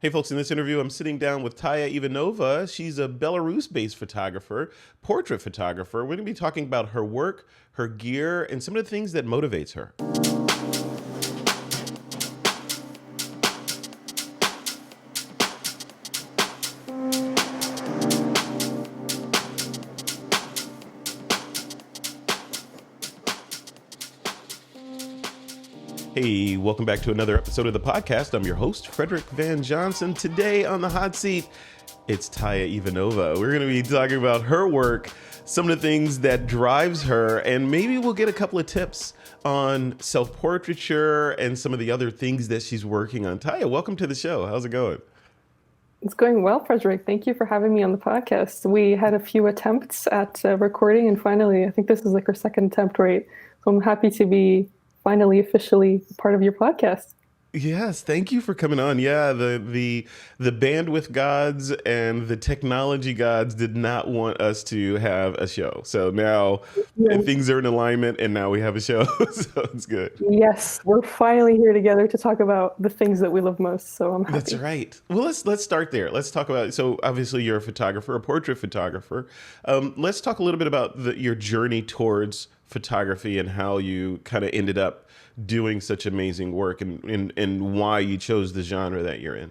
Hey folks, in this interview, I'm sitting down with Taya Ivanova. She's a Belarus-based photographer, portrait photographer. We're going to be talking about her work, her gear, and some of the things that motivates her. Hey, welcome back to another episode of the podcast. I'm your host, Frederick Van Johnson. Today on the hot seat, it's Taya Ivanova. We're going to be talking about her work, some of the things that drives her, and maybe we'll get a couple of tips on self-portraiture and some of the other things that she's working on. Taya, welcome to the show. How's it going? It's going well, Frederick. Thank you for having me on the podcast. We had a few attempts at recording, and finally, I think this is like our second attempt, right? So I'm happy to be finally officially part of your podcast. Yes, thank you for coming on. Yeah, the bandwidth gods and the technology gods did not want us to have a show. So now Yeah. things are in alignment and now we have a show. So it's good. Yes, we're finally here together to talk about the things that we love most. So I'm That's happy. right. Well, let's start there. Let's talk about. So obviously, you're a photographer, a portrait photographer. Let's talk a little bit about your journey towards photography and how you kind of ended up doing such amazing work, and why you chose the genre that you're in.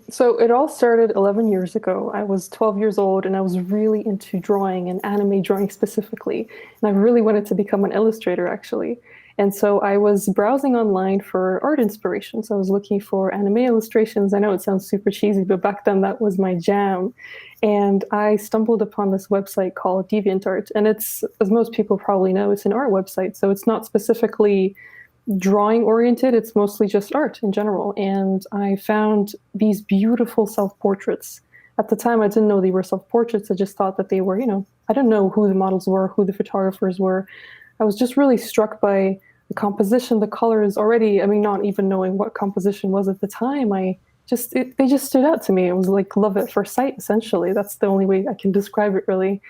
So it all started 11 years ago. I was 12 years old and I was really into drawing and anime drawing specifically. And I really wanted to become an illustrator actually. And so I was browsing online for art inspiration. So I was looking for anime illustrations. I know it sounds super cheesy, but back then that was my jam. And I stumbled upon this website called DeviantArt. And it's, as most people probably know, it's an art website. So it's not specifically drawing oriented, it's mostly just art in general. And I found these beautiful self portraits. At the time, I didn't know they were self portraits. I just thought that they were, I didn't know who the models were, who the photographers were. I was just really struck by the composition, the colors already. I mean, not even knowing what composition was at the time. They just stood out to me. It was like love at first sight, essentially. That's the only way I can describe it, really.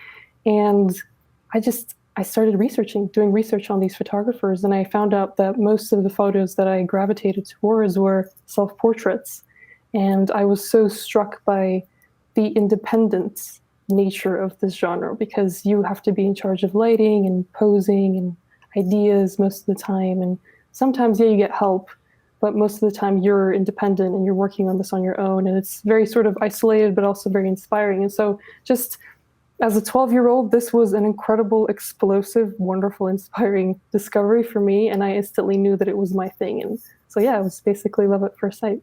And I started doing research on these photographers, and I found out that most of the photos that I gravitated towards were self-portraits. And I was so struck by the independent nature of this genre because you have to be in charge of lighting and posing and ideas most of the time. And sometimes, yeah, you get help, but most of the time you're independent and you're working on this on your own. And it's very sort of isolated, but also very inspiring. And so just as a 12-year-old, this was an incredible, explosive, wonderful, inspiring discovery for me, and I instantly knew that it was my thing. And so, yeah, it was basically love at first sight.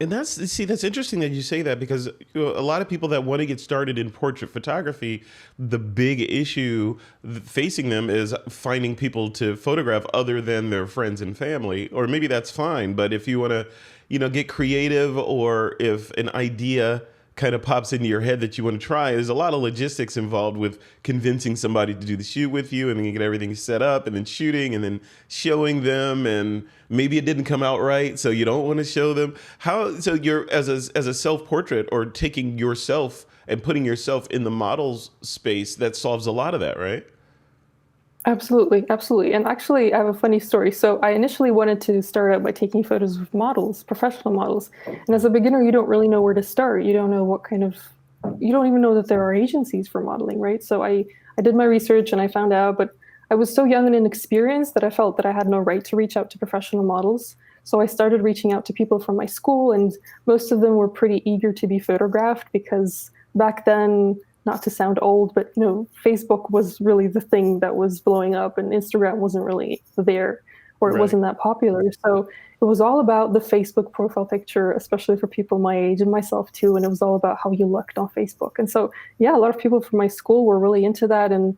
And that's interesting that you say that, because a lot of people that want to get started in portrait photography, the big issue facing them is finding people to photograph other than their friends and family. Or maybe that's fine, but if you want to, get creative, or if an idea kind of pops into your head that you want to try, there's a lot of logistics involved with convincing somebody to do the shoot with you, and then you get everything set up and then shooting and then showing them, and maybe it didn't come out right, so you don't want to show them. So you're, as a self-portrait, or taking yourself and putting yourself in the model's space, that solves a lot of that, right? Absolutely, absolutely. And actually, I have a funny story. So I initially wanted to start out by taking photos of models, professional models. And as a beginner, you don't really know where to start. You don't know you don't even know that there are agencies for modeling, right? So I did my research and I found out, but I was so young and inexperienced that I felt that I had no right to reach out to professional models. So I started reaching out to people from my school, and most of them were pretty eager to be photographed because back then, not to sound old, but Facebook was really the thing that was blowing up, and Instagram wasn't really there, or it Right. wasn't that popular. So it was all about the Facebook profile picture, especially for people my age and myself too. And it was all about how you looked on Facebook. And so, yeah, a lot of people from my school were really into that. And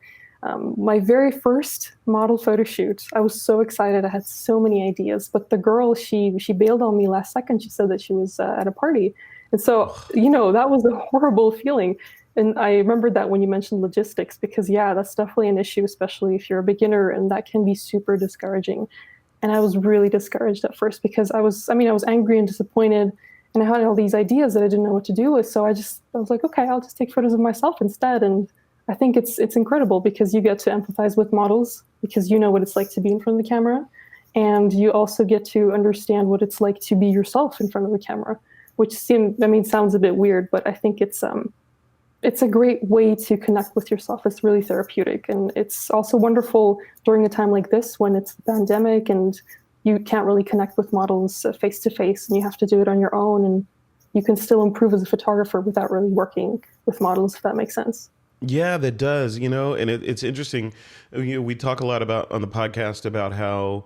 my very first model photo shoot, I was so excited. I had so many ideas, but the girl, she bailed on me last second. She said that she was at a party. And so, that was a horrible feeling. And I remembered that when you mentioned logistics, because yeah, that's definitely an issue, especially if you're a beginner, and that can be super discouraging. And I was really discouraged at first because I was angry and disappointed, and I had all these ideas that I didn't know what to do with. So I was like, okay, I'll just take photos of myself instead. And I think it's incredible because you get to empathize with models because you know what it's like to be in front of the camera, and you also get to understand what it's like to be yourself in front of the camera. which sounds a bit weird, but I think it's a great way to connect with yourself. It's really therapeutic. And it's also wonderful during a time like this when it's the pandemic and you can't really connect with models face to face and you have to do it on your own. And you can still improve as a photographer without really working with models, if that makes sense. Yeah, that does, and it's interesting. We talk a lot about on the podcast about how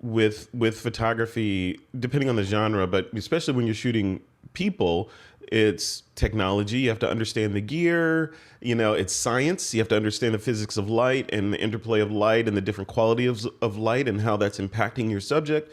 with photography, depending on the genre, but especially when you're shooting people, it's technology. You have to understand the gear. It's science. You have to understand the physics of light and the interplay of light and the different quality of light and how that's impacting your subject.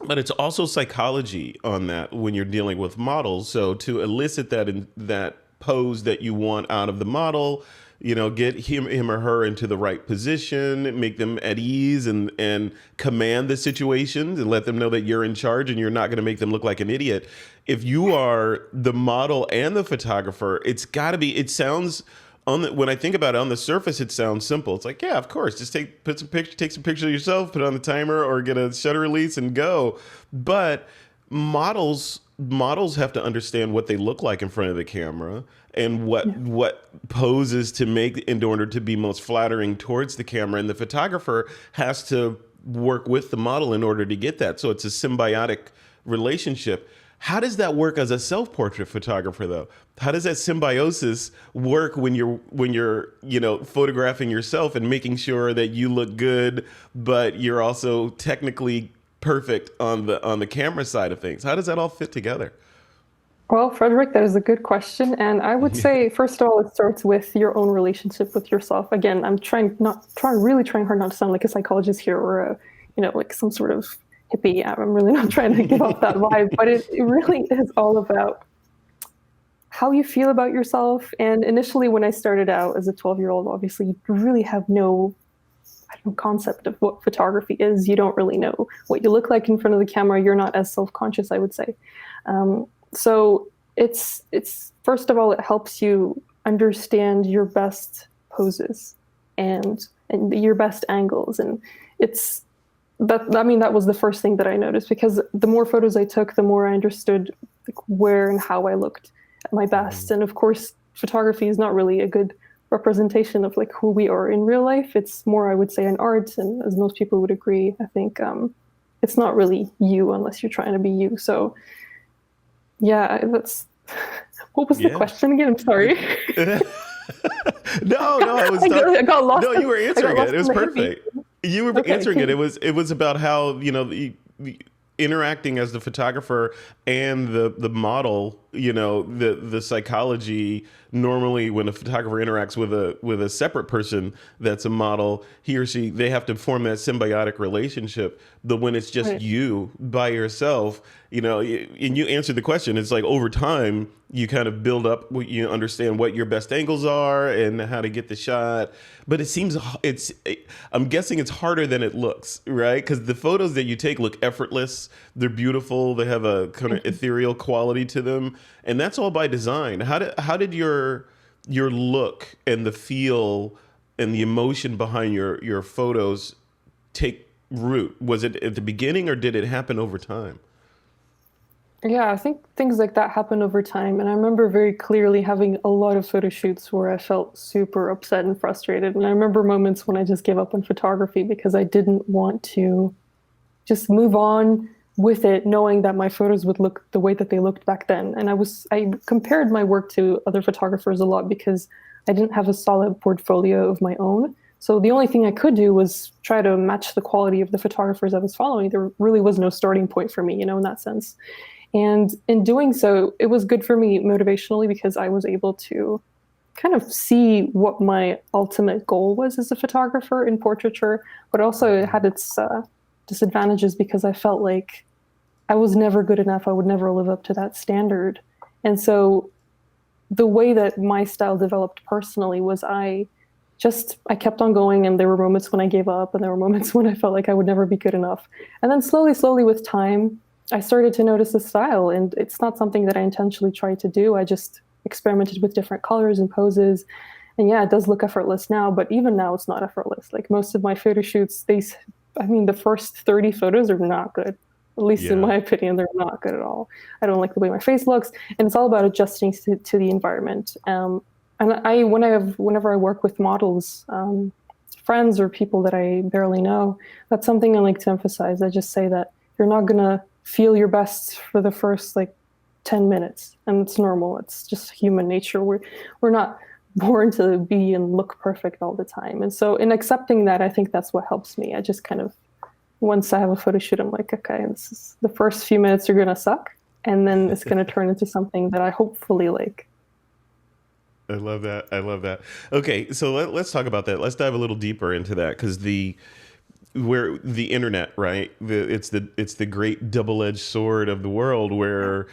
But it's also psychology on that when you're dealing with models. So to elicit that pose that you want out of the model, get him or her into the right position, make them at ease and command the situation and let them know that you're in charge and you're not going to make them look like an idiot. If you are the model and the photographer, it's got to be, it sounds when I think about it on the surface, it sounds simple. It's like, yeah, of course, just take some pictures of yourself, put it on the timer or get a shutter release and go. But models have to understand what they look like in front of the camera and what poses to make in order to be most flattering towards the camera, and the photographer has to work with the model in order to get that. So it's a symbiotic relationship. How does that work as a self-portrait photographer, though? How does that symbiosis work when you're photographing yourself and making sure that you look good, but you're also technically perfect on the camera side of things? How does that all fit together? Well, Frederick, that is a good question. And I would say, first of all, it starts with your own relationship with yourself. Again, I'm really trying hard not to sound like a psychologist here or like some sort of hippie. I'm really not trying to give off that vibe, but it really is all about how you feel about yourself. And initially, when I started out as a 12-year-old, obviously, you really have no concept of what photography is. You don't really know what you look like in front of the camera. You're not as self-conscious, I would say. So it's first of all, it helps you understand your best poses and your best angles. And that was the first thing that I noticed, because the more photos I took, the more I understood like where and how I looked at my best. And of course, photography is not really a good representation of like who we are in real life. It's more, I would say, an art. And as most people would agree, I think it's not really you unless you're trying to be you. So yeah, that's what was the question again? I'm sorry. No, I was I got lost. No, you were answering it. It was perfect. Hippie. You were answering it. It was about how, interacting as the photographer and the model, the psychology. Normally when a photographer interacts with a separate person that's a model, he or she, they have to form that symbiotic relationship. But when it's just you by yourself, and you answered the question, it's like over time you kind of build up, you understand what your best angles are and how to get the shot. But I'm guessing it's harder than it looks, right? Because the photos that you take look effortless. They're beautiful. They have a kind of ethereal quality to them. And that's all by design. How did your look and the feel and the emotion behind your photos take root? Was it at the beginning or did it happen over time? Yeah, I think things like that happen over time. And I remember very clearly having a lot of photo shoots where I felt super upset and frustrated. And I remember moments when I just gave up on photography because I didn't want to just move on with it, knowing that my photos would look the way that they looked back then. And I compared my work to other photographers a lot because I didn't have a solid portfolio of my own. So the only thing I could do was try to match the quality of the photographers I was following. There really was no starting point for me, in that sense. And in doing so, it was good for me motivationally because I was able to kind of see what my ultimate goal was as a photographer in portraiture, but also it had its disadvantages because I felt like I was never good enough. I would never live up to that standard. And so the way that my style developed personally was I kept on going, and there were moments when I gave up and there were moments when I felt like I would never be good enough. And then slowly with time, I started to notice the style, and it's not something that I intentionally tried to do. I just experimented with different colors and poses. And yeah, it does look effortless now, but even now it's not effortless. Like most of my photo shoots, the first 30 photos are not good. At least in Yeah. my opinion, they're not good at all. I don't like the way my face looks, and it's all about adjusting to the environment. And whenever I work with models, friends or people that I barely know, that's something I like to emphasize. I just say that you're not gonna feel your best for the first like 10 minutes, and it's normal. It's just human nature. We're not born to be and look perfect all the time. And so in accepting that, I think that's what helps me. I just kind of, once I have a photo shoot, I'm like, okay, this is the first few minutes are gonna suck, and then it's gonna turn into something that I hopefully like. I love that. I love that. Okay, so let's talk about that. Let's dive a little deeper into that because where the internet, right? It's the great double-edged sword of the world where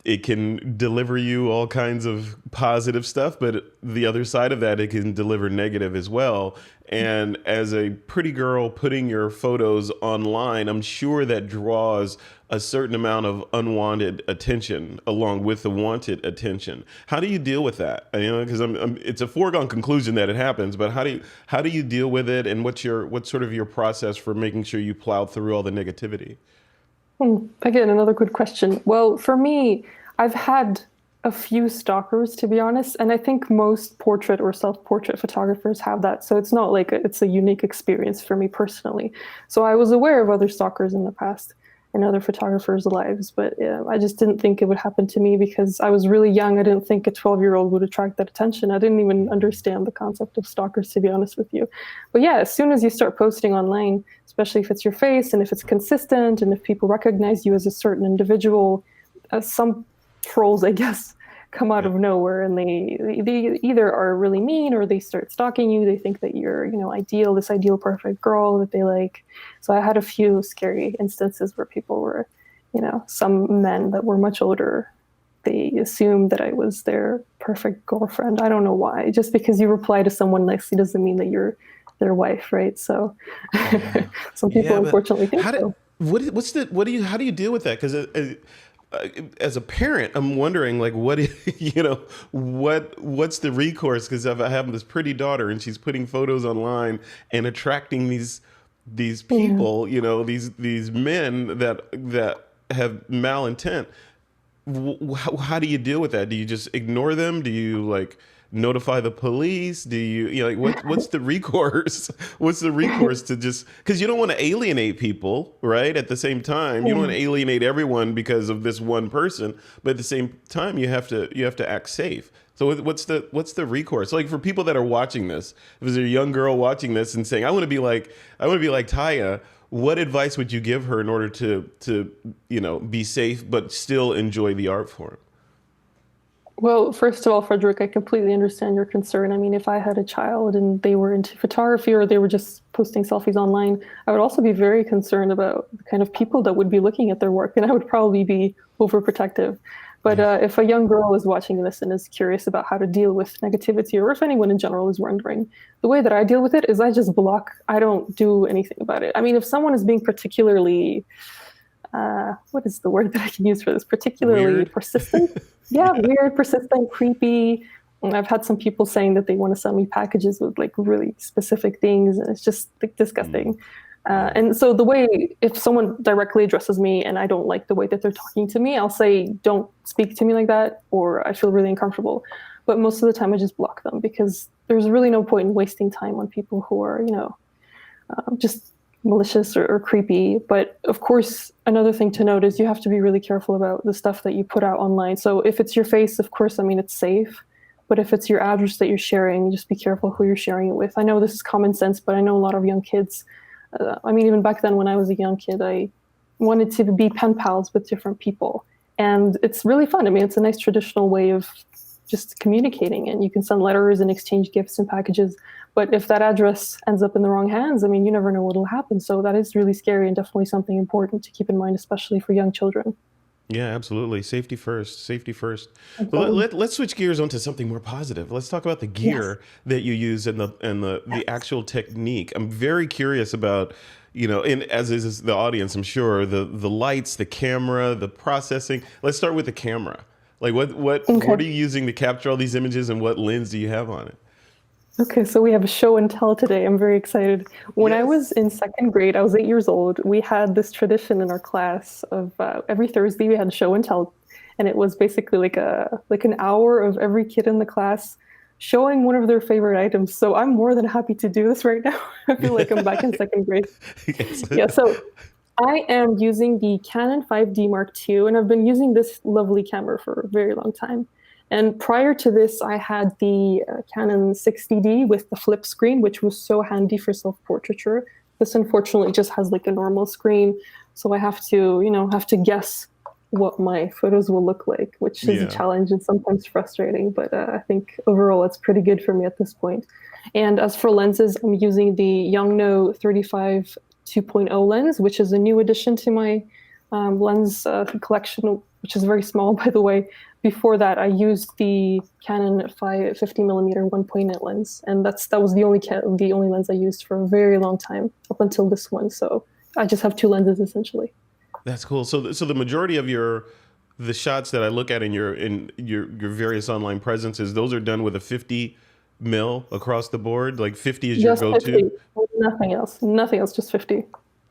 it can deliver you all kinds of positive stuff, but the other side of that, it can deliver negative as well. And as a pretty girl putting your photos online, I'm sure that draws a certain amount of unwanted attention along with the wanted attention. How do you deal with that? You know, because it's a foregone conclusion that it happens, but how do you deal with it, and what's sort of your process for making sure you plow through all the negativity? Again, another good question. Well, for me, I've had a few stalkers, to be honest, and I think most portrait or self-portrait photographers have that. So it's not like it's a unique experience for me personally. So I was aware of other stalkers in the past and other photographers' lives, but I just didn't think it would happen to me because I was really young. I didn't think a 12-year-old would attract that attention. I didn't even understand the concept of stalkers, to be honest with you. But yeah, as soon as you start posting online, especially if it's your face and if it's consistent and if people recognize you as a certain individual, some trolls, I guess, come out Yeah. of nowhere and they either are really mean or they start stalking you. They think that you're, ideal, this ideal perfect girl that they like. So I had a few scary instances where people were, some men that were much older. They assumed that I was their perfect girlfriend. I don't know why. Just because you reply to someone nicely doesn't mean that you're their wife, right? So Yeah. some people Yeah, but unfortunately think how do so. what's the what do you how do you deal with that? Because as a parent, I'm wondering like what's the recourse? Because I have this pretty daughter and she's putting photos online and attracting these Yeah. people, these men that have malintent. How do you deal with that? Do you just ignore them? Do you like notify the police? Do like what's the recourse? What's the recourse to just because you don't want to alienate people, right? At the same time, you don't want to alienate everyone because of this one person, but at the same time, you have to act safe. So what's the recourse? Like for people that are watching this, if there's a young girl watching this and saying, I want to be like Taya, what advice would you give her in order to be safe but still enjoy the art form? Well, first of all, Frederick, I completely understand your concern. I mean, if I had a child and they were into photography or they were just posting selfies online, I would also be very concerned about the kind of people that would be looking at their work, and I would probably be overprotective. But Yeah. if a young girl is watching this and is curious about how to deal with negativity, or if anyone in general is wondering, the way that I deal with it is I just block. I don't do anything about it. I mean, if someone is being particularly what is the word that I can use for this? Particularly Weird. persistent. Yeah, Yeah. weird, persistent, creepy. And I've had some people saying that they want to send me packages with like really specific things, and it's just like Mm, disgusting. yeah. And so the way, if someone directly addresses me and I don't like the way that they're talking to me, I'll say, "Don't speak to me like that," or "I feel really uncomfortable." But most of the time, I just block them because there's really no point in wasting time on people who are, just malicious or creepy. But of course, another thing to note is you have to be really careful about the stuff that you put out online. So if it's your face, of course, I mean, it's safe. But if it's your address that you're sharing, just be careful who you're sharing it with. I know this is common sense, but I know a lot of young kids. I mean, even back then when I was a young kid, I wanted to be pen pals with different people. And it's really fun. I mean, it's a nice traditional way of just communicating, and you can send letters and exchange gifts and packages. But if that address ends up in the wrong hands, I mean, you never know what will happen. So that is really scary and definitely something important to keep in mind, especially for young children. Yeah, absolutely. Safety first. Safety first. Well, Absolutely. let's switch gears onto something more positive. Let's talk about the Yes. gear that you use and the Yes. actual technique. I'm very curious about, and as is the audience, I'm sure, the lights, the camera, the processing. Let's start with the camera. Like what Okay. are you using to capture all these images and what lens do you have on it? Okay, so we have a show and tell today. I'm very excited. When I was Yes. in second grade, I was 8 years old. We had this tradition in our class of every Thursday we had show and tell, and it was basically like an hour of every kid in the class showing one of their favorite items. So I'm more than happy to do this right now. I feel like I'm back in second grade. Yes. Yeah, so I am using the Canon 5D Mark II, and I've been using this lovely camera for a very long time. And prior to this, I had the Canon 60D with the flip screen, which was so handy for self-portraiture. This unfortunately just has like a normal screen, so I have to, have to guess what my photos will look like, which is a Yeah. challenge and sometimes frustrating. But I think overall it's pretty good for me at this point. And as for lenses, I'm using the Yongnuo 35 2.0 lens, which is a new addition to my lens collection, which is very small, by the way. Before that, I used the Canon 50 millimeter 1.8 lens, and that was the only lens I used for a very long time up until this one. So I just have two lenses essentially. That's cool. So the majority of the shots that I look at in your various online presences, those are done with a 50 mil across the board. Like 50 is your Just go-to. 50, nothing else, just 50.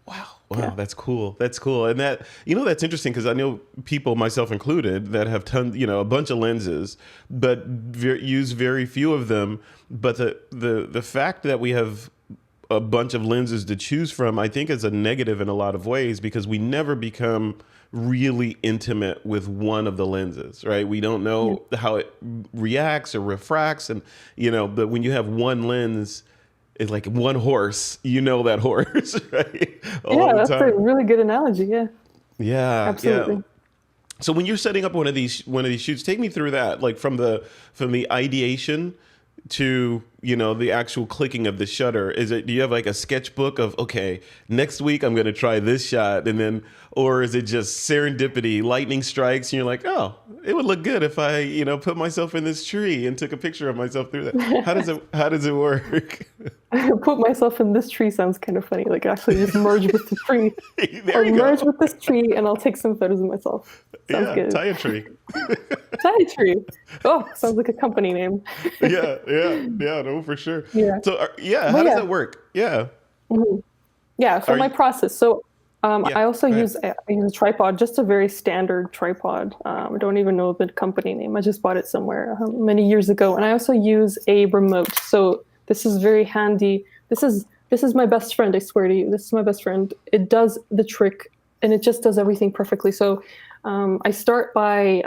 Wow. Yeah. Wow, that's cool. That's cool. And that's interesting because I know people, myself included, that have a bunch of lenses, but use very few of them. But the fact that we have a bunch of lenses to choose from, I think is a negative in a lot of ways because we never become really intimate with one of the lenses, right? We don't Yeah. know how it reacts or refracts. And, but when you have one lens, it's like one horse, that horse, right? All Yeah, the that's a time. really good analogy. Yeah, Yeah, yeah. absolutely. So when you're setting up one of these shoots, take me through that, like from the ideation to the actual clicking of the shutter. Do you have like a sketchbook of, okay, next week I'm going to try this shot, and then, or is it just serendipity, lightning strikes, and you're like, oh, it would look good if I put myself in this tree and took a picture of myself through that. How does it work? Put myself in this tree sounds kind of funny. Like actually just merge with the tree. There I'll you merge go. with this tree and I'll take some photos of myself. Sounds Yeah, good. tie a tree. Taya tree. Oh, sounds like a company name. Yeah, yeah, yeah, no, for sure. Yeah. So, yeah, But how does yeah. that work? Yeah. Mhm. Yeah, for Are my you, process. So yeah, I also go ahead. use a tripod, just a very standard tripod. I don't even know the company name. I just bought it somewhere many years ago. And I also use a remote. So this is very handy. This is my best friend, I swear to you. This is my best friend. It does the trick and it just does everything perfectly. So I start by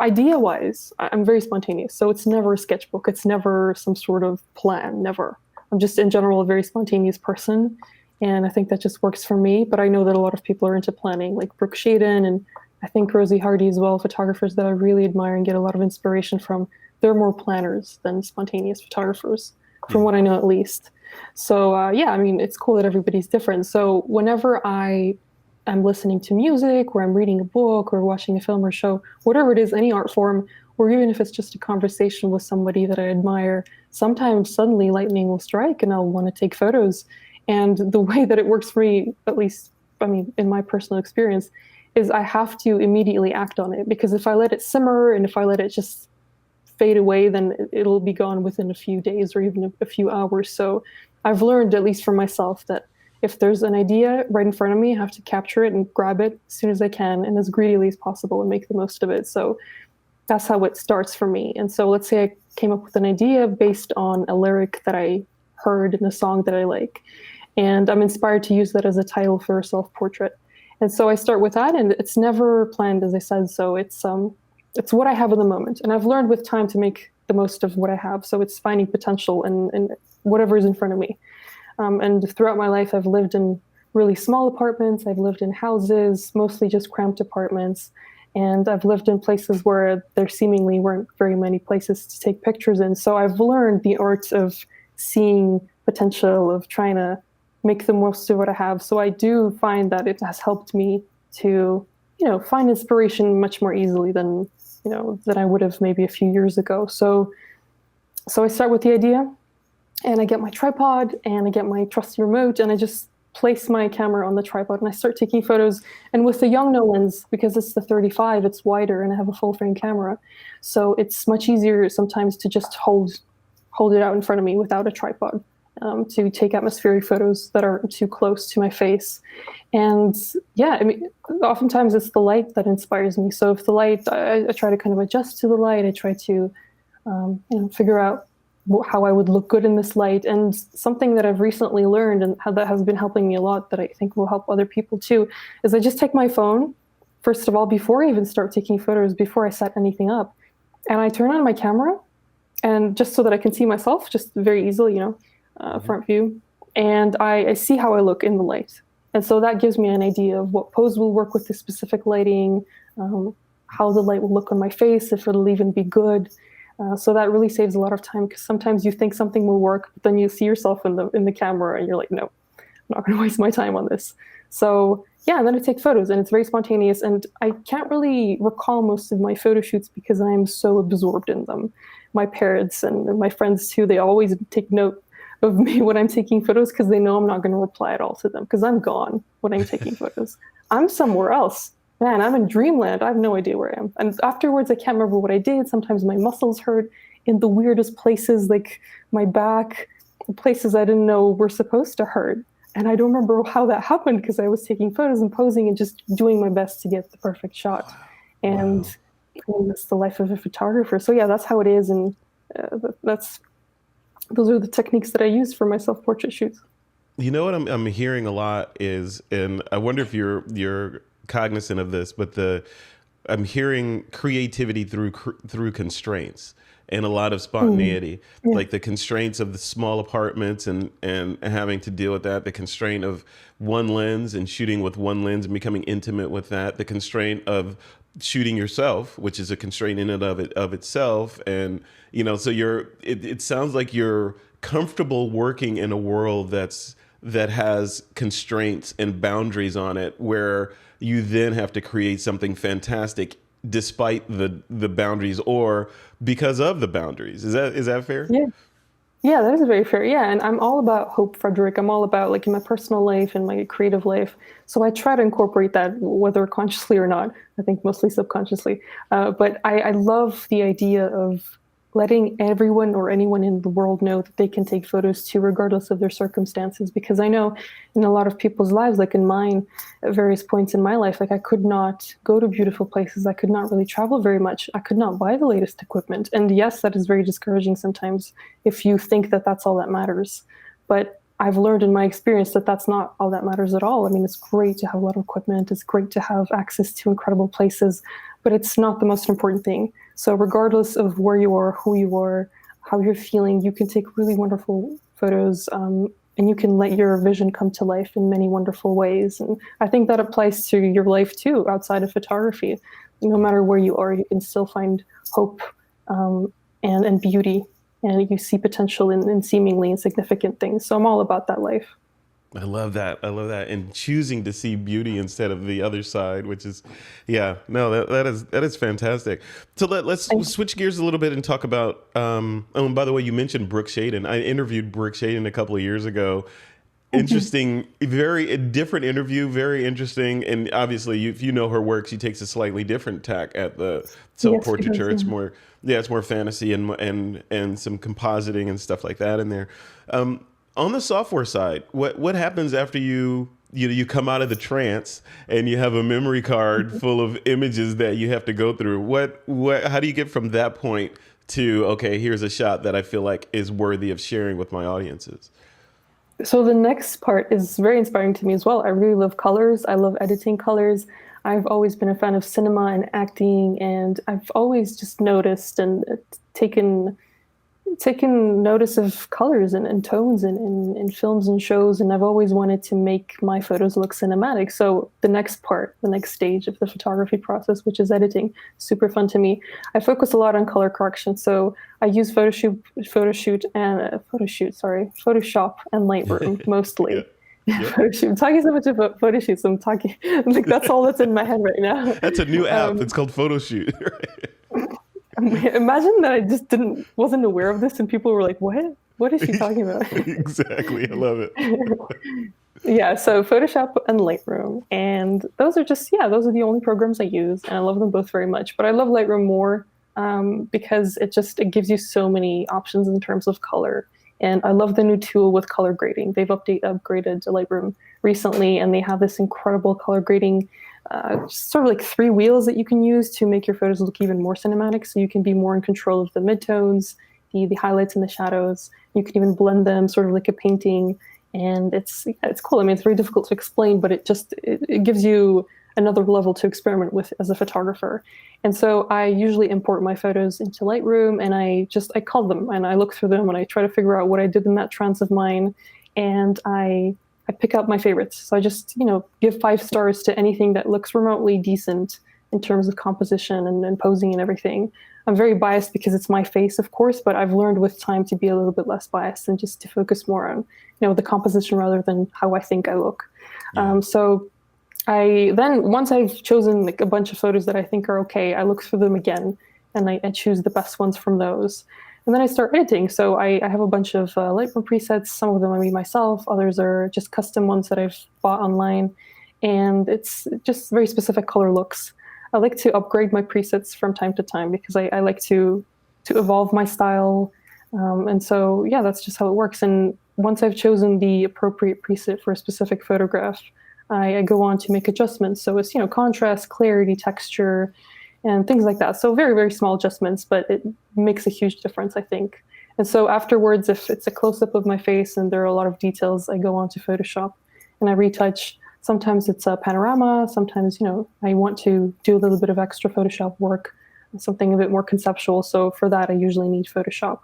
idea wise, I'm very spontaneous. So it's never a sketchbook. It's never some sort of plan. Never. I'm just in general a very spontaneous person. And I think that just works for me. But I know that a lot of people are into planning, like Brooke Shaden and I think Rosie Hardy as well, photographers that I really admire and get a lot of inspiration from. They're more planners than spontaneous photographers, from Yeah. what I know at least. So yeah, I mean, it's cool that everybody's different. So whenever I'm listening to music or I'm reading a book or watching a film or show, whatever it is, any art form, or even if it's just a conversation with somebody that I admire, sometimes suddenly lightning will strike and I'll want to take photos. And the way that it works for me, at least, I mean, in my personal experience, is I have to immediately act on it because if I let it simmer and if I let it just fade away, then it'll be gone within a few days or even a few hours. So I've learned, at least for myself, that if there's an idea right in front of me, I have to capture it and grab it as soon as I can and as greedily as possible and make the most of it. So that's how it starts for me. And so let's say I came up with an idea based on a lyric that I heard in a song that I like. And I'm inspired to use that as a title for a self-portrait. And so I start with that, and it's never planned, as I said. So it's what I have in the moment, and I've learned with time to make the most of what I have. So it's finding potential in whatever is in front of me. And throughout my life, I've lived in really small apartments. I've lived in houses, mostly just cramped apartments. And I've lived in places where there seemingly weren't very many places to take pictures in. So I've learned the art of seeing potential, of trying to make the most of what I have. So I do find that it has helped me to, find inspiration much more easily than I would have maybe a few years ago. So I start with the idea, and I get my tripod and I get my trusty remote and I just place my camera on the tripod and I start taking photos. And with the Yongnuo lens, because it's the 35, it's wider and I have a full frame camera. So it's much easier sometimes to just hold it out in front of me without a tripod, to take atmospheric photos that are too close to my face. And yeah, I mean, oftentimes it's the light that inspires me. So if the light, I try to kind of adjust to the light. I try to figure out how I would look good in this light. And something that I've recently learned and how that has been helping me a lot, that I think will help other people too, is I just take my phone, first of all, before I even start taking photos, before I set anything up, and I turn on my camera, and just so that I can see myself just very easily, Mhm. front view, and I see how I look in the light. And so that gives me an idea of what pose will work with the specific lighting, um, how the light will look on my face, if it'll even be good. So that really saves a lot of time, because sometimes you think something will work, but then you see yourself in the camera and you're like, no, I'm not going to waste my time on this. So yeah, and then I take photos, and it's very spontaneous. And I can't really recall most of my photo shoots because I'm so absorbed in them. My parents and my friends too, they always take note of me when I'm taking photos, because they know I'm not going to reply at all to them, because I'm gone when I'm taking photos. I'm somewhere else. Man, I'm in dreamland. I have no idea where I am. And afterwards, I can't remember what I did. Sometimes my muscles hurt in the weirdest places, like my back, places I didn't know were supposed to hurt. And I don't remember how that happened, because I was taking photos and posing and just doing my best to get the perfect shot. And, Wow. that's the life of a photographer. So yeah, that's how it is. And that's those are the techniques that I use for my self-portrait shoots. You know what I'm hearing a lot is, and I wonder if you're cognizant of this, but I'm hearing creativity through constraints and a lot of Mm, spontaneity, yeah. like the constraints of the small apartments and having to deal with that, the constraint of one lens and shooting with one lens and becoming intimate with that, the constraint of shooting yourself, which is a constraint in and of itself, and so it sounds like you're comfortable working in a world that has constraints and boundaries on it, where you then have to create something fantastic despite the boundaries or because of the boundaries. Is that fair? Yeah. Yeah, that is very fair. Yeah, and I'm all about hope, Frederick. I'm all about, like, in my personal life and my creative life. So I try to incorporate that, whether consciously or not. I think mostly subconsciously. But I love the idea of letting everyone or anyone in the world know that they can take photos too, regardless of their circumstances. Because I know in a lot of people's lives, like in mine, at various points in my life, like I could not go to beautiful places. I could not really travel very much. I could not buy the latest equipment. And yes, that is very discouraging sometimes if you think that that's all that matters. But I've learned in my experience that that's not all that matters at all. I mean, it's great to have a lot of equipment, it's great to have access to incredible places, but it's not the most important thing. So, regardless of where you are, who you are, how you're feeling, you can take really wonderful photos, and you can let your vision come to life in many wonderful ways. And I think that applies to your life too, outside of photography. No matter where you are, you can still find hope, and beauty, and you see potential in seemingly insignificant things. So I'm all about that life. I love that. I love that. And choosing to see beauty instead of the other side, which is, yeah, no, that is fantastic. So let's Thank switch gears a little bit and talk about. Oh, and by the way, you mentioned Brooke Shaden. I interviewed Brooke Shaden a couple of years ago. you. Interesting, very a different interview, very interesting. And obviously, if you know her work, she takes a slightly different tack at the Yes, she does. self-portraiture. Yeah. It's more, yeah, it's more fantasy and some compositing and stuff like that in there. Um, on the software side, what happens after you come out of the trance and you have a memory card full of images that you have to go through? What how do you get from that point to, okay, here's a shot that I feel like is worthy of sharing with my audiences? So the next part is very inspiring to me as well. I really love colors. I love editing colors. I've always been a fan of cinema and acting, and I've always just noticed and taken taken notice of colors and tones in films and shows, and I've always wanted to make my photos look cinematic. So the next part, the next stage of the photography process, which is editing, super fun to me. I focus a lot on color correction, so I use Photoshop and Lightroom Yeah. mostly. Yep. Photoshoot. I'm talking so much about photo shoots. I'm talking like that's all that's in my head right now. That's a new app. Um, It's called Photo Shoot. Imagine that I just didn't wasn't aware of this and people were like, "What? What is she talking about?" Exactly. I love it. Yeah, so Photoshop and Lightroom. And those are just, yeah, those are the only programs I use. And I love them both very much. But I love Lightroom more, because it gives you so many options in terms of color. And I love the new tool with color grading. They've upgraded Lightroom recently, and they have this incredible color grading, sort of like three wheels that you can use to make your photos look even more cinematic. So you can be more in control of the midtones, the highlights and the shadows. You can even blend them sort of like a painting. And it's cool. I mean, it's very difficult to explain, but it gives you another level to experiment with as a photographer. And so I usually import my photos into Lightroom, and I call them and I look through them and I try to figure out what I did in that trance of mine, and I pick out my favorites. So I just, give 5 stars to anything that looks remotely decent in terms of composition and posing and everything. I'm very biased because it's my face, of course, but I've learned with time to be a little bit less biased and just to focus more on, the composition rather than how I think I look. Yeah. So I then, once I've chosen like a bunch of photos that I think are okay, I look through them again and I choose the best ones from those. And then I start editing. So I have a bunch of Lightroom presets. Some of them I made myself. Others are just custom ones that I've bought online. And it's just very specific color looks. I like to upgrade my presets from time to time because I like to evolve my style. And so, yeah, that's just how it works. And once I've chosen the appropriate preset for a specific photograph, I go on to make adjustments. So it's, contrast, clarity, texture, and things like that. So very, very small adjustments, but it makes a huge difference, I think. And so afterwards, if it's a close-up of my face and there are a lot of details, I go on to Photoshop and I retouch. Sometimes it's a panorama. Sometimes, I want to do a little bit of extra Photoshop work, something a bit more conceptual. So for that, I usually need Photoshop.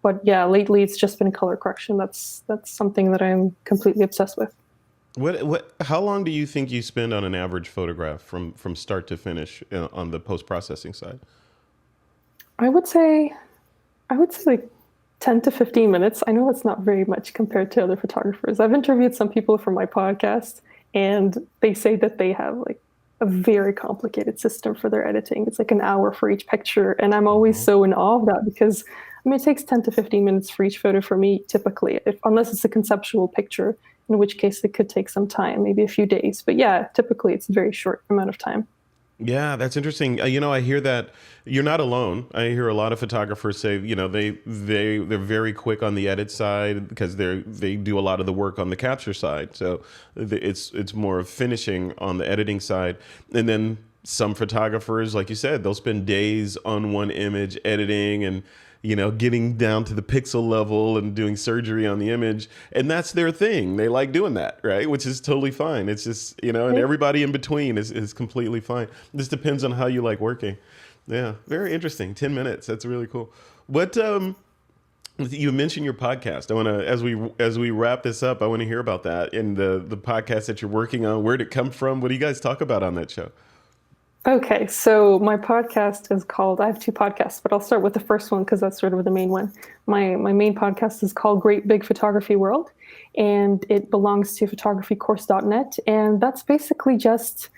But yeah, lately it's just been color correction. That's something that I'm completely obsessed with. How long do you think you spend on an average photograph from start to finish on the post-processing side? I would say like 10 to 15 minutes. I know that's not very much compared to other photographers. I've interviewed some people for my podcast, and they say that they have like a very complicated system for their editing. It's like an hour for each picture. And I'm always so in awe of that because it takes 10 to 15 minutes for each photo for me, typically, unless it's a conceptual picture, in which case it could take some time, maybe a few days. But yeah, typically it's a very short amount of time. Yeah, that's interesting. I hear that you're not alone. I hear a lot of photographers say, they're very quick on the edit side because they do a lot of the work on the capture side. So it's more of finishing on the editing side. And then some photographers, like you said, they'll spend days on one image editing and getting down to the pixel level and doing surgery on the image. And that's their thing. They like doing that, right? Which is totally fine. It's just, and everybody in between is completely fine. This depends on how you like working. Yeah, very interesting. 10 minutes. That's really cool. What, you mentioned your podcast. I want to, as we wrap this up, I want to hear about that and the podcast that you're working on. Where'd it come from? What do you guys talk about on that show? Okay, so my podcast is called, I have 2 podcasts, but I'll start with the first one because that's sort of the main one. My main podcast is called Great Big Photography World, and it belongs to photographycourse.net. And that's basically just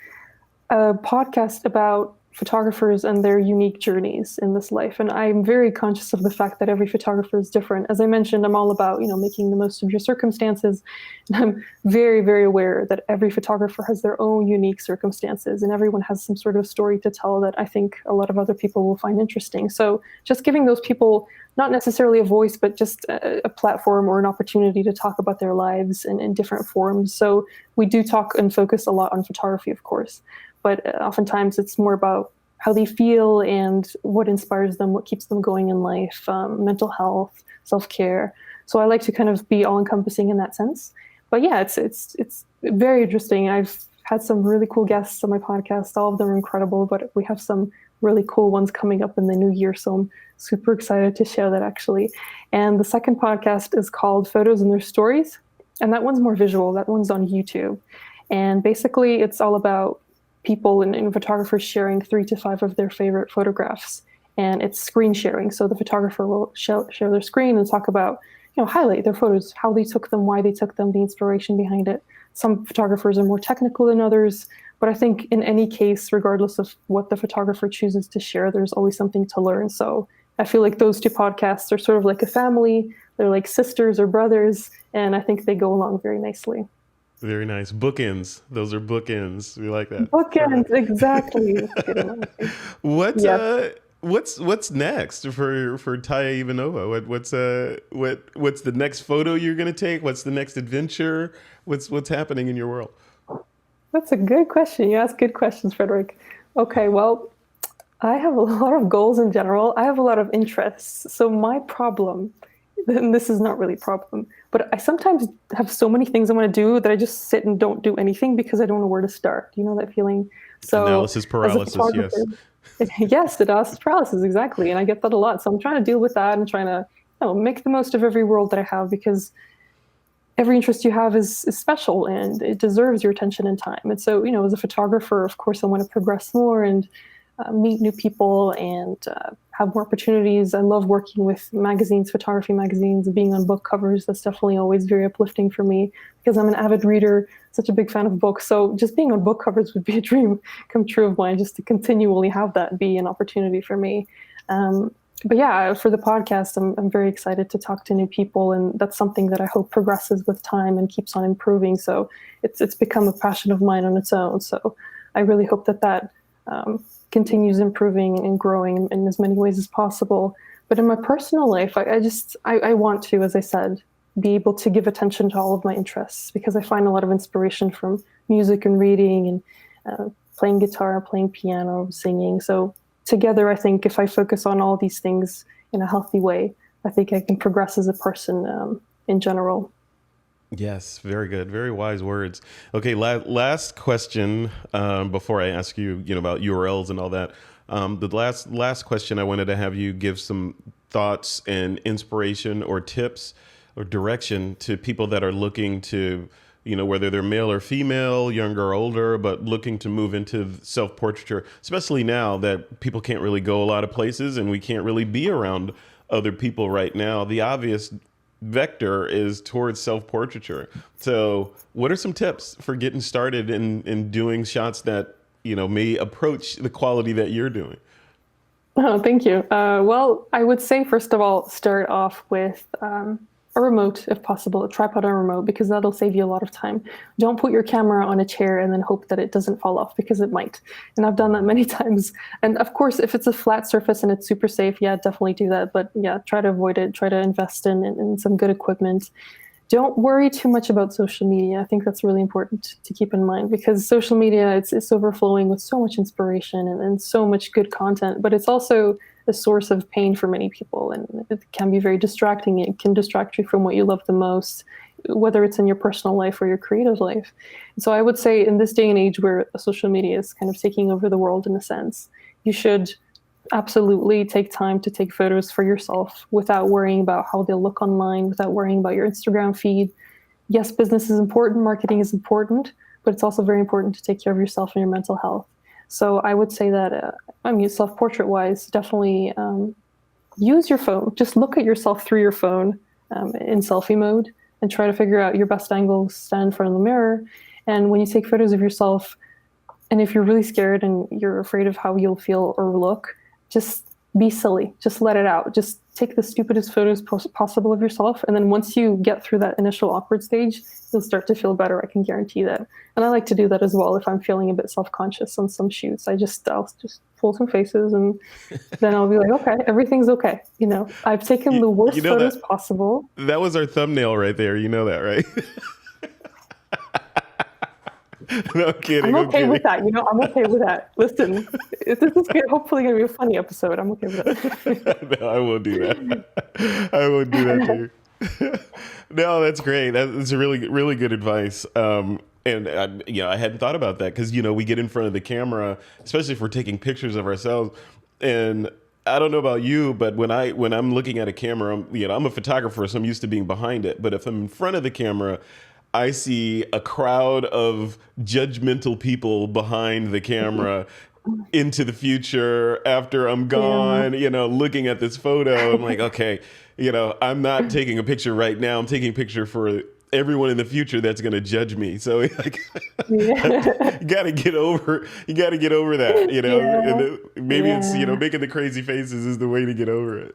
a podcast about photographers and their unique journeys in this life. And I'm very conscious of the fact that every photographer is different. As I mentioned, I'm all about, making the most of your circumstances. And I'm very, very aware that every photographer has their own unique circumstances and everyone has some sort of story to tell that I think a lot of other people will find interesting. So just giving those people not necessarily a voice, but just a platform or an opportunity to talk about their lives in different forms. So we do talk and focus a lot on photography, of course, but oftentimes it's more about how they feel and what inspires them, what keeps them going in life, mental health, self-care. So I like to kind of be all-encompassing in that sense. But yeah, it's very interesting. I've had some really cool guests on my podcast. All of them are incredible, but we have some really cool ones coming up in the new year. So I'm super excited to share that, actually. And the second podcast is called Photos and Their Stories. And that one's more visual. That one's on YouTube. And basically it's all about people and photographers sharing 3 to 5 of their favorite photographs. And it's screen sharing. So the photographer will share their screen and talk about, highlight their photos, how they took them, why they took them, the inspiration behind it. Some photographers are more technical than others, but I think in any case, regardless of what the photographer chooses to share, there's always something to learn. So I feel like those 2 podcasts are sort of like a family. They're like sisters or brothers, and I think they go along very nicely. Very nice. Bookends. Those are bookends. We like that. Bookends, exactly. What Yes. what's next for Taya Ivanova? What's the next photo you're gonna take? What's the next adventure? What's happening in your world? That's a good question. You ask good questions, Frederick. Okay, well, I have a lot of goals in general. I have a lot of interests. So my problem, and this is not really a problem, but I sometimes have so many things I want to do that I just sit and don't do anything because I don't know where to start. You know that feeling? So Analysis as a paralysis. photographer, Yes. yes, analysis paralysis, exactly. And I get that a lot. So I'm trying to deal with that and trying to, make the most of every world that I have because every interest you have is special and it deserves your attention and time. And so, as a photographer, of course, I want to progress more and meet new people and have more opportunities. I love working with magazines, photography magazines, being on book covers. That's definitely always very uplifting for me because I'm an avid reader, such a big fan of books. So just being on book covers would be a dream come true of mine, just to continually have that be an opportunity for me. But yeah, for the podcast, I'm very excited to talk to new people, and that's something that I hope progresses with time and keeps on improving. So it's become a passion of mine on its own. So I really hope that continues improving and growing in as many ways as possible. But in my personal life, I want to, as I said, be able to give attention to all of my interests because I find a lot of inspiration from music and reading and playing guitar, playing piano, singing. So together, I think if I focus on all these things in a healthy way, I think I can progress as a person in general. Yes, very good, very wise words. Okay, last question before I ask you, about URLs and all that. The last question I wanted to have you give some thoughts and inspiration or tips or direction to people that are looking to, whether they're male or female, younger or older, but looking to move into self-portraiture, especially now that people can't really go a lot of places and we can't really be around other people right now. The obvious vector is towards self-portraiture. So what are some tips for getting started in doing shots that, may approach the quality that you're doing? Oh, thank you. Well, I would say, first of all, start off with a remote, if possible, a tripod or remote, because that'll save you a lot of time. Don't put your camera on a chair and then hope that it doesn't fall off because it might. And I've done that many times. And of course, if it's a flat surface and it's super safe, yeah, definitely do that. But yeah, try to avoid it. Try to invest in some good equipment. Don't worry too much about social media. I think that's really important to keep in mind because social media, it's overflowing with so much inspiration and so much good content, but it's also a source of pain for many people. And it can be very distracting. It can distract you from what you love the most, whether it's in your personal life or your creative life. So I would say in this day and age where social media is kind of taking over the world in a sense, you should absolutely take time to take photos for yourself without worrying about how they'll look online, without worrying about your Instagram feed. Yes, business is important, marketing is important, but it's also very important to take care of yourself and your mental health. So I would say that, self-portrait wise, definitely use your phone. Just look at yourself through your phone in selfie mode and try to figure out your best angle, stand in front of the mirror. And when you take photos of yourself, and if you're really scared and you're afraid of how you'll feel or look, just be silly. Just let it out. Just take the stupidest photos possible of yourself. And then once you get through that initial awkward stage, you'll start to feel better. I can guarantee that. And I like to do that as well if I'm feeling a bit self-conscious on some shoots. I'll just pull some faces and then I'll be like, okay, everything's okay. I've taken You, the you worst know photos that possible. that was our thumbnail right there. You know that, right? No, I'm I'm kidding. I'm okay with kidding. that. I'm okay with that. Listen, this is hopefully going to be a funny episode. I'm okay with that. No, I won't do that. I won't do that to you. No, that's great. That's a really, really good advice. And I hadn't thought about that because we get in front of the camera, especially if we're taking pictures of ourselves. And I don't know about you, but when I'm looking at a camera, I'm a photographer, so I'm used to being behind it. But if I'm in front of the camera, I see a crowd of judgmental people behind the camera into the future after I'm Yeah. gone, looking at this photo. I'm like, okay, I'm not taking a picture right now. I'm taking a picture for everyone in the future that's going to judge me. So like, Yeah. you got to get over that, and Yeah. maybe it's, Yeah. making the crazy faces is the way to get over it.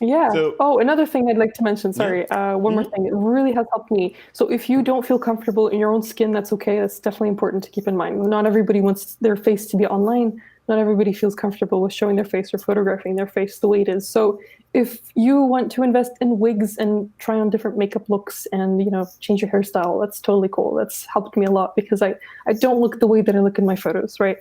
Yeah. So Oh, another thing I'd like to mention, yeah. sorry, one more Hmm. thing. It really has helped me. So if you don't feel comfortable in your own skin, that's okay. That's definitely important to keep in mind. Not everybody wants their face to be online. not everybody feels comfortable with showing their face or photographing their face the way it is. So if you want to invest in wigs and try on different makeup looks and change your hairstyle, that's totally cool. That's helped me a lot because I don't look the way that I look in my photos, right?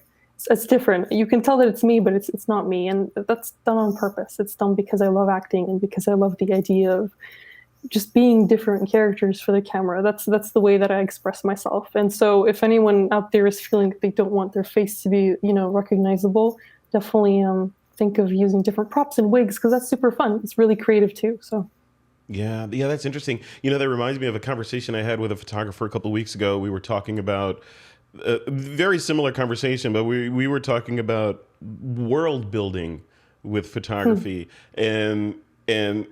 It's different. You can tell that it's me, but it's not me, and that's done on purpose. It's done because I love acting and because I love the idea of just being different characters for the camera. That's the way that I express myself. And so if anyone out there is feeling that they don't want their face to be, recognizable, definitely think of using different props and wigs because that's super fun. It's really creative too. So Yeah, yeah, that's interesting. That reminds me of a conversation I had with a photographer a couple of weeks ago. We were talking about a very similar conversation, but we were talking about world building with photography and in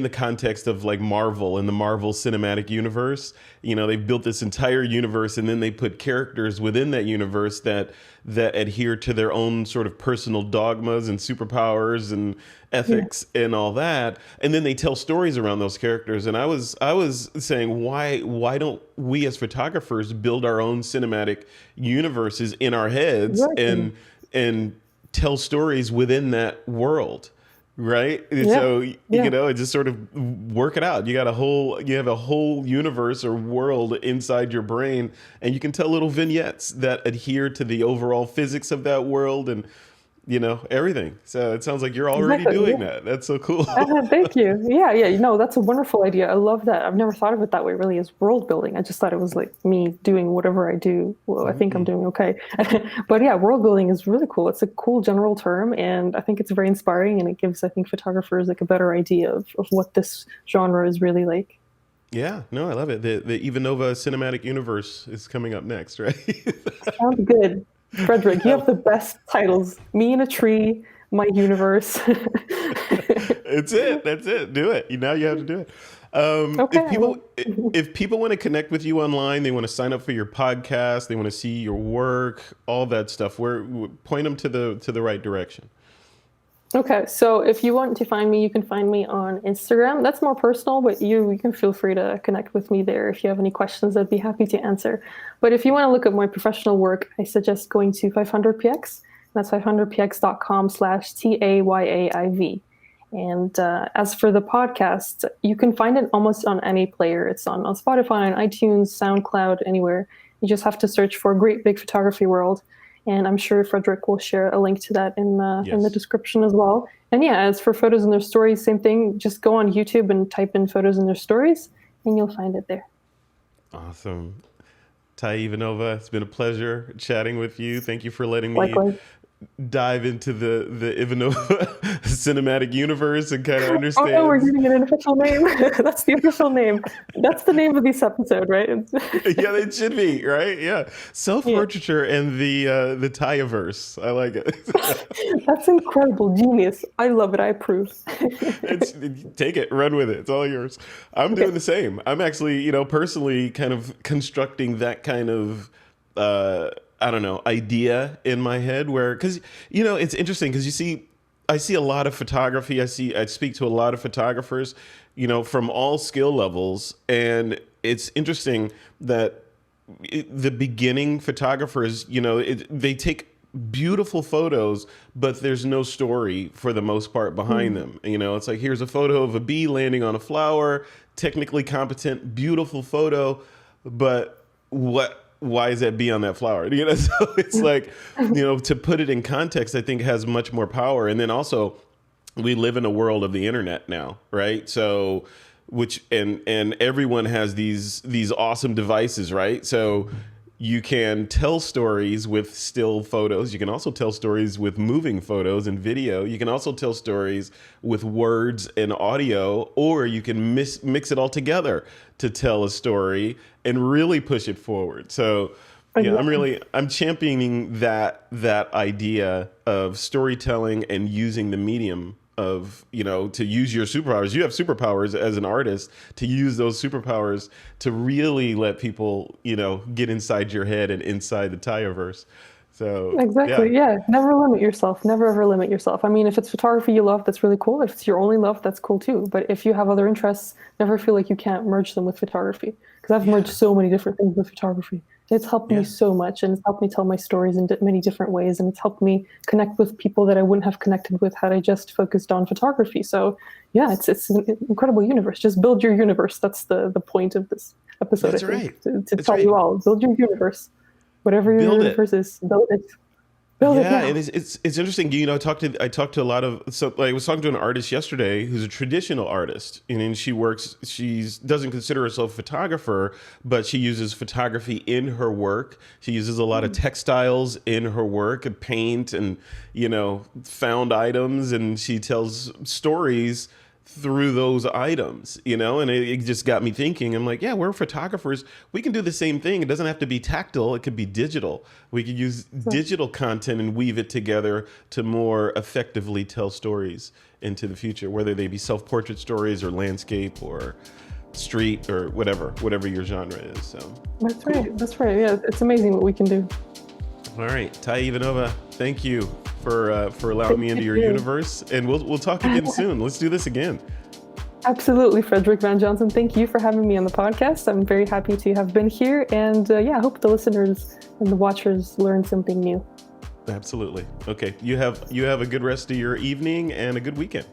the context of like Marvel and the Marvel Cinematic Universe. They've built this entire universe, and then they put characters within that universe that adhere to their own sort of personal dogmas and superpowers and yeah, ethics and all that, and then they tell stories around those characters. And I was saying, why don't we as photographers build our own cinematic universes in our heads exactly. and tell stories within that world, right? And Yeah, so yeah. just sort of work it out. You have a whole universe or world inside your brain, and you can tell little vignettes that adhere to the overall physics of that world and everything. So it sounds like you're already Exactly. doing Yeah. that. That's so cool. Thank you. Yeah, yeah. That's a wonderful idea. I love that. I've never thought of it that way, really, as world building. I just thought it was like me doing whatever I do. Well, I think I'm doing okay. But yeah, world building is really cool. It's a cool general term, and I think it's very inspiring, and it gives, I think, photographers like a better idea of what this genre is really like. Yeah, no, I love it. The Ivanova cinematic universe is coming up next, right? Sounds good. Frederick, you I, have the best titles. Me in a tree, my universe. It's it. That's it. Do it. Now you have to do it. Okay, If I will. people want to connect with you online, they want to sign up for your podcast, they want to see your work, all that stuff. Where point them to the right direction. Okay, so if you want to find me, you can find me on Instagram. That's more personal, but you can feel free to connect with me there. If you have any questions, I'd be happy to answer. But if you want to look at my professional work, I suggest going to 500px. That's 500px.com/TAYAIV. And as for the podcast, you can find it almost on any player. It's on Spotify, on iTunes, SoundCloud, anywhere. You just have to search for Great Big Photography World. And I'm sure Frederick will share a link to that in the Yes. description as well. And yeah, as for photos in their stories, same thing. Just go on YouTube and type in photos in their stories, and you'll find it there. Awesome. Taya Ivanova, it's been a pleasure chatting with you. Thank you for letting me Likewise. dive into the Ivanova cinematic universe and kind of Oh no, we're understand. giving it an official name. That's the official name. That's the name of this episode, right? Yeah, it should be right. Yeah, Yeah. self-portraiture and the Taya-verse. I like it. That's incredible. Genius. I love it. I approve. It's take it, run with it. It's all yours. I'm Okay. doing the same. I'm actually, personally kind of constructing that kind of I don't know, idea in my head where cuz it's interesting cuz I see a lot of photography. I speak to a lot of photographers, from all skill levels, and it's interesting that the beginning photographers, they take beautiful photos, but there's no story for the most part behind Mm. them. It's like here's a photo of a bee landing on a flower, technically competent, beautiful photo, but why is that bee on that flower? So it's like, to put it in context, I think has much more power. And then also we live in a world of the internet now, right? So which and everyone has these awesome devices, right? So you can tell stories with still photos. You can also tell stories with moving photos and video. You can also tell stories with words and audio, or you can mix it all together to tell a story and really push it forward. So yeah, Exactly. I'm championing that idea of storytelling and using the medium of, to use your superpowers. You have superpowers as an artist, to use those superpowers to really let people, get inside your head and inside the Tayaverse. So yeah. Exactly. Yeah. Never limit yourself. Never ever limit yourself. I mean, if it's photography you love, that's really cool. If it's your only love, that's cool too. But if you have other interests, never feel like you can't merge them with photography. Because I've merged Yeah. so many different things with photography. It's helped me Yeah. so much, and it's helped me tell my stories in many different ways, and it's helped me connect with people that I wouldn't have connected with had I just focused on photography. So, yeah, it's an incredible universe. Just build your universe. That's the point of this episode, I That's think, right. to That's tell you right. all, build your universe. Whatever your Build it. universe is, build it Yeah, and now. it's interesting. You know, I talked to a lot of, so like, I was talking to an artist yesterday who's a traditional artist, and then she's doesn't consider herself a photographer, but she uses photography in her work. She uses a lot of textiles in her work, and paint, and found items, and she tells stories through those items, and it just got me thinking. I'm like, yeah, we're photographers. We can do the same thing. It doesn't have to be tactile. It could be digital. We could use So, digital content and weave it together to more effectively tell stories into the future, whether they be self-portrait stories or landscape or street or whatever your genre is. So that's cool. right. That's right. Yeah, it's amazing what we can do. All right, Taya Ivanova, thank you for allowing Thank me into you your too. universe, and we'll talk again soon. Let's do this again. Absolutely, Frederick Van Johnson. Thank you for having me on the podcast. I'm very happy to have been here. And yeah, I hope the listeners and the watchers learn something new. Absolutely. Okay. You have a good rest of your evening and a good weekend.